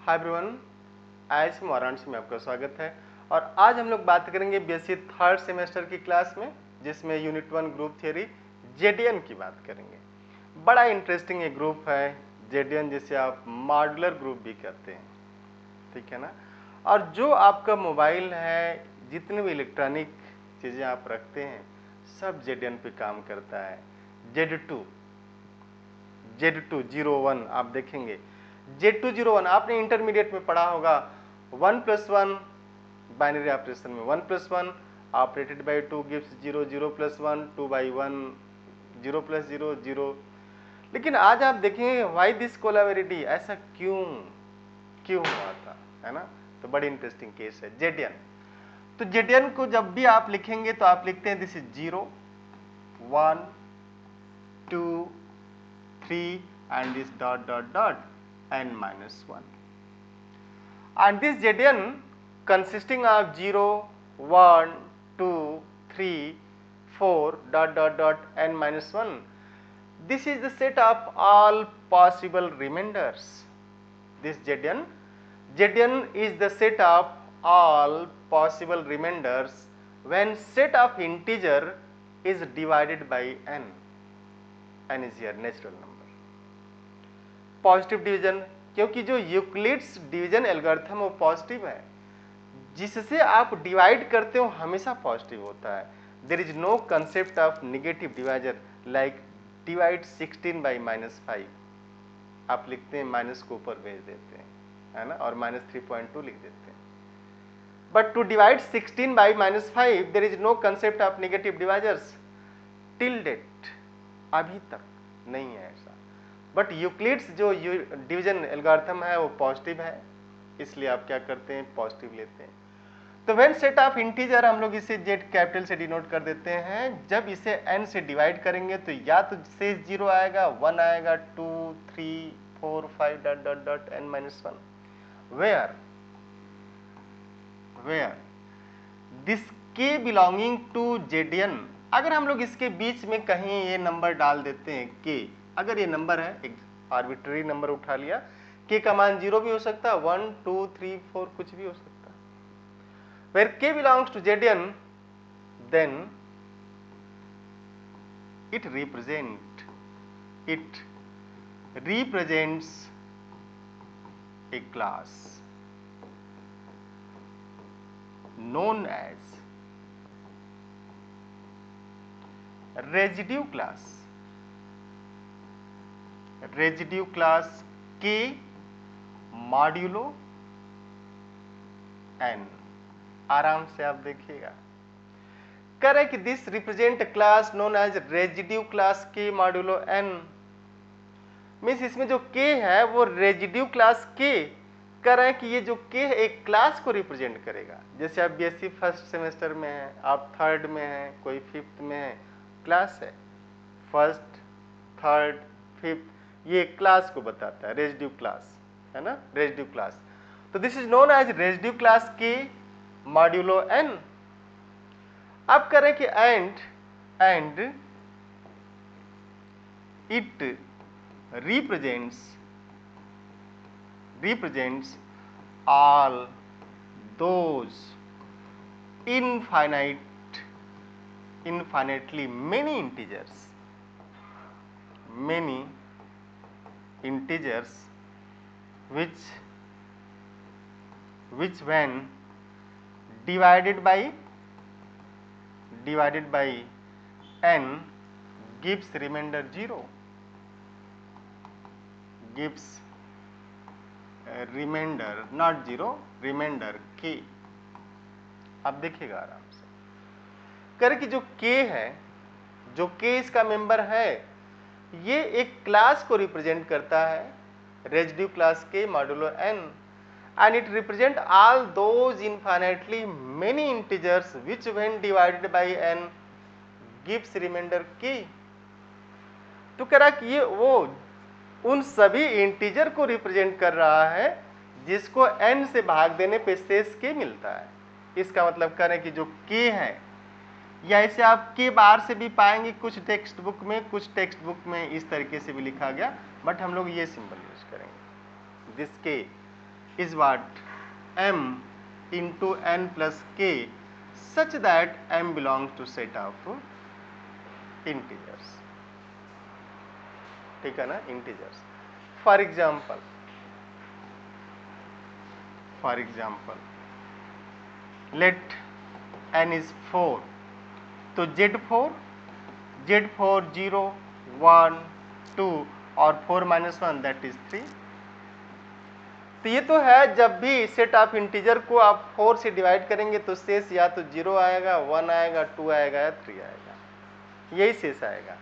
Hi everyone, IIM Varanasi में आपका स्वागत है। और आज हम लोग बात करेंगे बीएससी थर्ड सेमेस्टर की क्लास में, जिसमें यूनिट 1 ग्रुप थियरी जेडीएन की बात करेंगे। बड़ा इंटरेस्टिंग ये ग्रुप है जेडीएन, जिसे आप मॉड्यूलर ग्रुप भी कहते हैं, ठीक है ना। और जो आपका मोबाइल है, जितने भी इलेक्ट्रॉनिक चीज़ें आप रखते हैं, सब जेडीएन पे काम करता है। Z201 आप देखेंगे, Z201 आपने इंटरमीडिएट में पढ़ा होगा। 1+1 बाइनरी ऑपरेशन में 1+1 ऑपरेटेड बाई 2 गिव्स 0, 0+1 2/1 0+0 0। लेकिन आज आप देखेंगे व्हाई दिस कोलावेरिटी, ऐसा क्यों हुआ था, है ना। तो बड़ी इंटरेस्टिंग केस है जेडीएन। तो जेडीएन को जब भी आप लिखेंगे तो आप लिखते हैं this is 0 1 2 3 and this dot n-1, and this JDN consisting of 0 1 2 3 4 n-1. This is the set of all possible remainders. This JDN is the set of all possible remainders when set of integer is divided by n. n is your natural number. Positive division, क्योंकि जो Euclid's division algorithm वो positive है, जिससे आप divide करते हो हमेशा positive होता है। There is no concept of negative divisor like divide 16 by -5। आप लिखते हैं माइनस को ऊपर भेज देते हैं, है ना, और -3.2 लिख देते हैं। But to divide 16 by -5 there is no concept of negative divisors till date, अभी तक नहीं है ऐसा। बट यूक्लिड्स जो डिवीजन एल्गोरिथम है वो पॉजिटिव है, इसलिए आप क्या करते हैं, पॉजिटिव लेते हैं। तो व्हेन सेट ऑफ इंटीजर, हम लोग इसे जेड कैपिटल से डिनोट कर देते हैं। जब इसे n से डिवाइड करेंगे तो या तो शेष 0 आएगा, 1 आएगा, 2 3 4 5 n-1। Where this k belonging to ZDN, अगर हम लोग इसके बीच में कहीं ये नंबर डाल देते हैं k, अगर ये नंबर है, एक आर्बिट्ररी नंबर उठा लिया, k का मान 0 भी हो सकता है, 1 2 3 4 कुछ भी हो सकता है। Where k belongs to JDN, then it represents a class known as residue class k modulo n। आराम से आप देखिएगा, करे कि this represent class known as residue class k modulo n। Means इसमें जो k है वो रेजिड्यू क्लास k करे कि ये जो k है एक क्लास को रिप्रेजेंट करेगा। जैसे आप बीएससी फर्स्ट सेमेस्टर में हैं, आप थर्ड में हैं, कोई फिफ्थ में है, क्लास है फर्स्ट थर्ड फिफ्थ, ये क्लास को बताता है, रेजिड्यू क्लास, है ना, रेजिड्यू क्लास। तो this is known as residue class k modulo n। अब करें कि and it represents all those infinitely many integers which when divided by n gives remainder 0, gives remainder not 0 remainder k। आप देखिएगा आराम से, करे कि जो k है, जो k इसका मेंबर है, ये एक क्लास को रिप्रेजेंट करता है, residue class k modulo n, and it represent all those infinitely many integers which when divided by n gives remainder k। तो कह रहा कि ये वो उन सभी इंटीजर को रिप्रेजेंट कर रहा है जिसको n से भाग देने पे शेष k मिलता है। इसका मतलब करें कि जो k है, या इसे आप k बार से भी पाएंगे कुछ टेक्स्ट बुक में, कुछ टेक्स्ट बुक में इस तरीके से भी लिखा गया, बट हम लोग ये सिंबल यूज करेंगे, this k is what? M into n plus k such that m belongs to set of integers. ठीक है ना, integers. For example, let n is 4. तो Z4 0 1 2 और 4 minus 1 that is 3. तो ये तो है, जब भी सेट ऑफ इंटीजर को आप 4 से डिवाइड करेंगे तो शेष या तो 0 आएगा, 1 आएगा, 2 आएगा या 3 आएगा, यही शेष आएगा.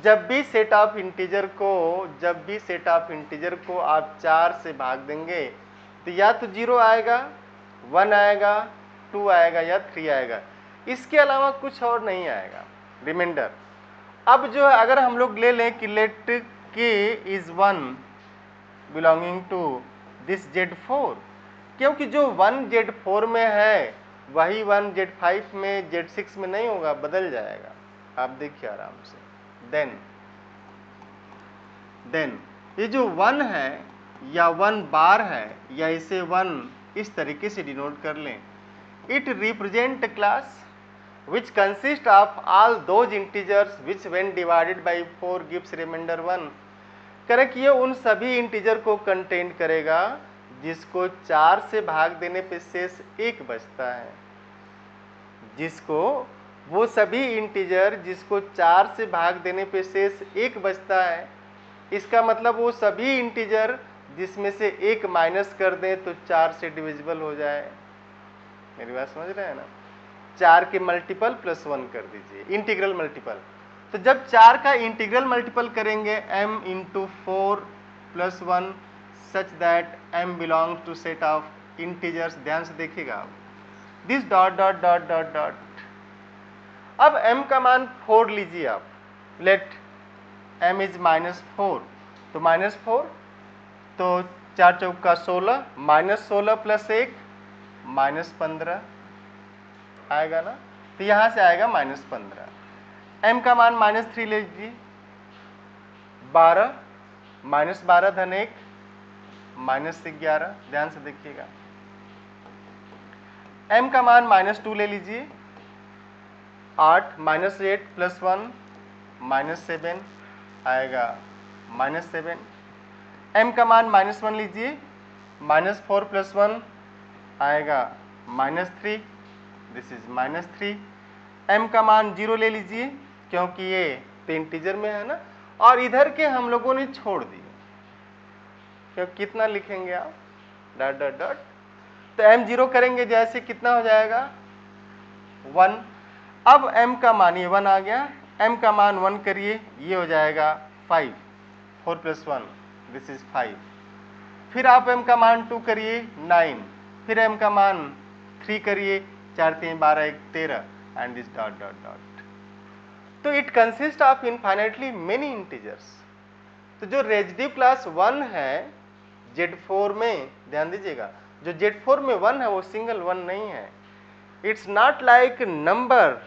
जब भी सेट ऑफ इंटीजर को आप 4 से भाग देंगे तो या तो 0 आएगा, 1 आएगा, 2 आएगा या 3 आएगा, इसके अलावा कुछ और नहीं आएगा रिमाइंडर. अब जो है अगर हम लोग ले लें कि let k is 1 belonging to this Z4, क्योंकि जो 1 Z4 में है वही 1 Z5 में Z6 में नहीं होगा, बदल जाएगा. आप देखिए आराम से. देन ये जो 1 है या 1 बार है या इसे 1 इस तरीके से डिनोट कर लें. It represent class which consist of all those integers which when divided by 4 gives remainder 1. Correct, ये उन सभी इंटीजर को कंटेन करेगा जिसको 4 से भाग देने पे शेष 1 बचता है. वो सभी इंटीजर जिसको 4 से भाग देने पे शेष 1 बचता है, इसका मतलब वो सभी इंटीजर जिसमें से 1 माइनस कर दें तो 4 से डिविजिबल हो जाए. मेरी बात समझ रहे हैं ना? 4 के मल्टीपल प्लस 1 कर दीजिए, इंटीग्रल मल्टीपल. तो जब 4 का इंटीग्रल मल्टीपल करेंगे m into 4 plus 1 such that m belongs to set of integers. ध्यान से देखिएगा आप, this dot dot dot dot dot. अब m का मान 4 लीजिए आप. Let m is -4. तो -4 तो 4 चौका 16, -16 प्लस 1 -15 आएगा ना. तो यहां से आएगा -15. m का मान -3 ले लीजिए. 12 -12 धन 1 -11. ध्यान से देखिएगा. m का मान -2 ले लीजिए. 8 -8 प्लस 1 -7 आएगा -7. m का मान -1 लीजिए. -4 प्लस 1 आएगा -3. This is -3. m का मान 0 ले लीजिए क्योंकि ये तो इंटीजर में है ना, और इधर के हम लोगों ने छोड़ दिए. क्योंकि कितना लिखेंगे आप? Dot dot dot. तो m 0 करेंगे जैसे कितना हो जाएगा? 1. अब m का मान ये 1 आ गया. m का मान 1 करिए, ये हो जाएगा 5. 4 प्लस 1 दिस इज 5. फिर आप m का मान 2 करिए 9. फिर m का मान 3 करिए, 4 3 12 1 13 and this dot dot dot. तो it consist of infinitely many integers. तो जो रेजिड्यू क्लास 1 है Z4 में, ध्यान दीजिएगा, जो Z4 में 1 है वो सिंगल 1 नहीं है. It's not like number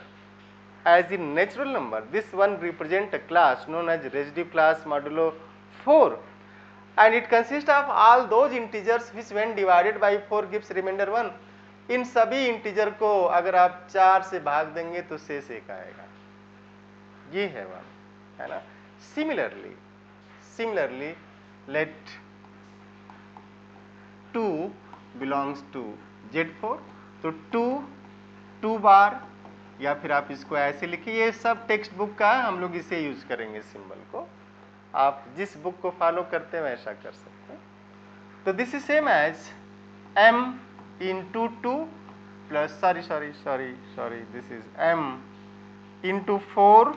as in natural number. This one represent a class known as residue class modulo 4 and it consists of all those integers which when divided by 4 gives remainder 1. इन सभी integer को अगर आप 4 से भाग देंगे तो शेष 1 आएगा. ये है 1, है ना. Similarly let 2 belongs to Z4. तो 2 बार, या फिर आप इसको ऐसे लिखिए. ये सब टेक्स्ट बुक का है, हम लोग इसे यूज करेंगे सिंबल को. आप जिस बुक को फॉलो करते हैं वैसा कर सकते हैं. तो this is same as m into 2 plus sorry this is m into 4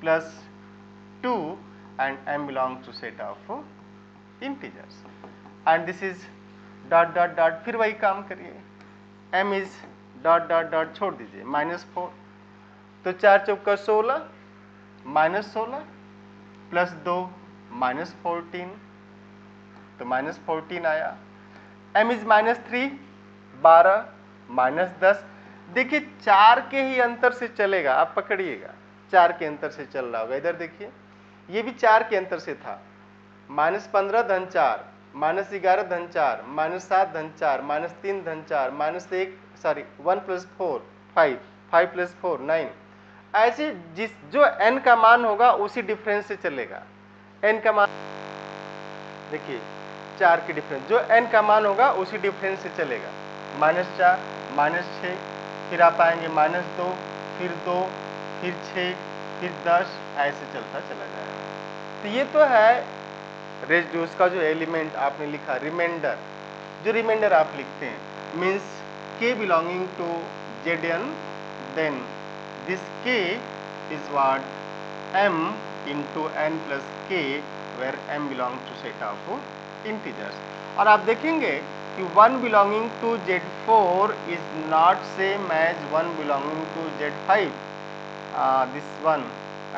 plus 2 and m belongs to set of integers and this is dot dot dot. फिर वही काम करिए. m is dot dot dot छोड़ दीजिए -4. तो 4 चौका 16 -16 plus 2 -14. तो -14 आया. m is -3 12 -10. देखिए 4 के ही अंतर से चलेगा, आप पकड़िएगा. 4 के अंतर से चल रहा होगा. इधर देखिए ये भी 4 के अंतर से था. -15 धन 4 -11 धन 4, -7 धन 4, -3 धन 4, -1 सॉरी 1 + 4 5, 5 + 4 9। ऐसे जिस जो n का मान होगा उसी डिफरेंस से चलेगा। n का मान देखिए 4 की डिफरेंस, जो n का मान होगा उसी डिफरेंस से चलेगा। -4, -6, फिर आप आएंगे -2, फिर 2, फिर 6, फिर 10, ऐसे चलता चला जाएगा। तो ये तो है रेसिड्यूज का जो एलिमेंट आपने लिखा, रिमाइंडर। जो रिमाइंडर आप लिखते हैं means k belonging to Zn, then this k is what m into n plus k, where m belongs to set of integers। और आप देखेंगे कि 1 belonging to Z4 is not same as 1 belonging to Z5, this one,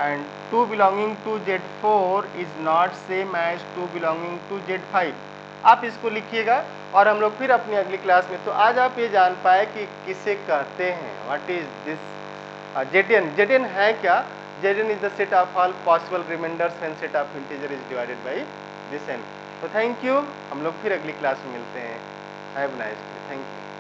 and 2 belonging to Z4 is not same as 2 belonging to Z5। आप इसको लिखिएगा और हम लोग फिर अपनी अगली क्लास में, तो आज आप ये जान पाए कि किसे कहते हैं, what is this Zn। Zn है क्या? Zn is the set of all possible remainders when set of integer is divided by this n। तो थैंक यू, हम लोग फिर अगली क्लास में मिलते हैं। Have nice day, thank you.